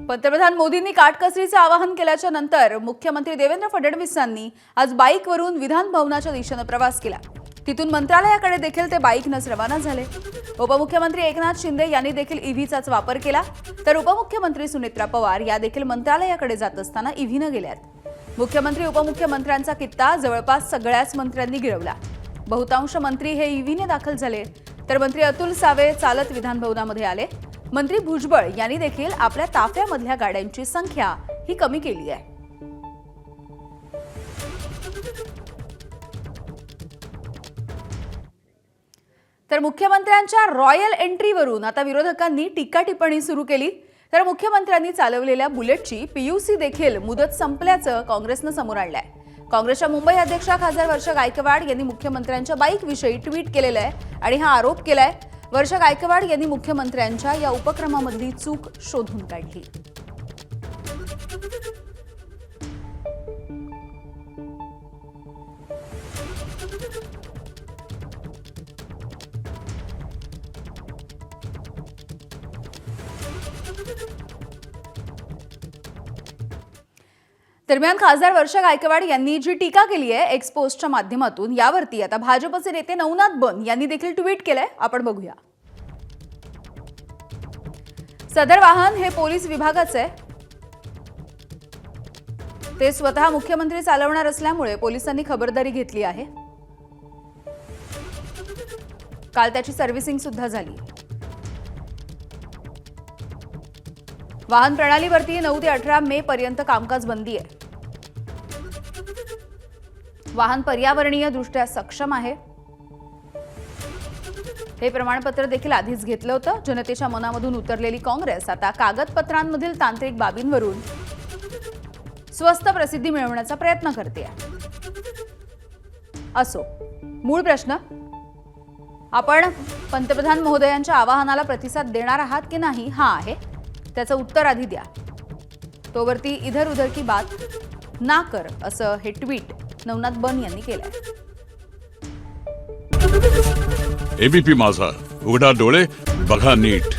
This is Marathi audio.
पंतप्रधान मोदींनी काटकसरीचे आवाहन केल्याच्या नंतर मुख्यमंत्री देवेंद्र फडणवीसांनी आज बाईकवरून विधान भवनाच्या दिशेने प्रवास केला। तिथून मंत्रालयाकडे देखील ते बाईकनेच रवाना झाले। उपमुख्यमंत्री एकनाथ शिंदे यांनी देखील ईव्हीचाच वापर केला, तर उपमुख्यमंत्री सुनेत्रा पवार या देखील मंत्रालयाकडे जात असताना ईव्हीने गेल्यात। मुख्यमंत्री उपमुख्यमंत्र्यांचा कित्ता जवळपास सगळ्याच मंत्र्यांनी गिरवला। बहुतांश मंत्री हे ईव्हीने दाखल झाले, तर मंत्री अतुल सावे चालत विधान भवनामध्ये आले। मंत्री भुजबळ यांनी देखील आपल्या ताफ्यामधल्या गाड्यांची संख्या ही कमी केली आहे। तर मुख्यमंत्र्यांच्या रॉयल एंट्रीवरून आता विरोधकांनी टीका टिप्पणी सुरू केली। तर मुख्यमंत्र्यांनी चालवलेल्या बुलेटची पीयूसी देखील मुदत संपल्याचं काँग्रेसनं समोर आणलंय। काँग्रेसच्या मुंबई अध्यक्षा खासदार वर्षा गायकवाड यांनी मुख्यमंत्र्यांच्या बाईकविषयी ट्विट केलेलं आहे आणि हा आरोप केलाय। वर्षा गायकवाड यांनी मुख्यमंत्र्यांच्या या उपक्रमामधली चूक शोधून काढली। दरम्यान खासदार वर्षा गायकवाड यांनी जी टीका केली आहे एक्स पोस्टच्या माध्यमातून, यावरती आता भाजपचे नेते नवनाथ बन यांनी देखील ट्विट केलंय। आपण बघूया। सदर वाहन हे पोलीस विभागाचे आहे। ते स्वतः मुख्यमंत्री चालवणार असल्यामुळे पोलिसांनी खबरदारी घेतली आहे। काल त्याची सर्व्हिसिंग सुद्धा झाली। वाहन प्रणालीवरती 9 ते 18 मे पर्यंत कामकाज बंदी आहे। वाहन पर्यावरणीय दृष्ट्या सक्षम आहे। हे प्रमाणपत्र देखील आधीच घेतलं होतं। जनतेच्या मनामधून उतरलेली काँग्रेस आता कागदपत्रांमधील तांत्रिक बाबींवरून स्वस्त प्रसिद्धी मिळवण्याचा प्रयत्न करते। असो, मूळ प्रश्न, आपण पंतप्रधान महोदयांच्या आवाहनाला प्रतिसाद देणार आहात की नाही हा आहे। त्याचं उत्तर आधी द्या। तोवरती इधर उधर की बात ना कर असं हे ट्विट नवनाथ बन यांनी केलंय। एबीपी माझा, उघडा डोळे बघा नीट।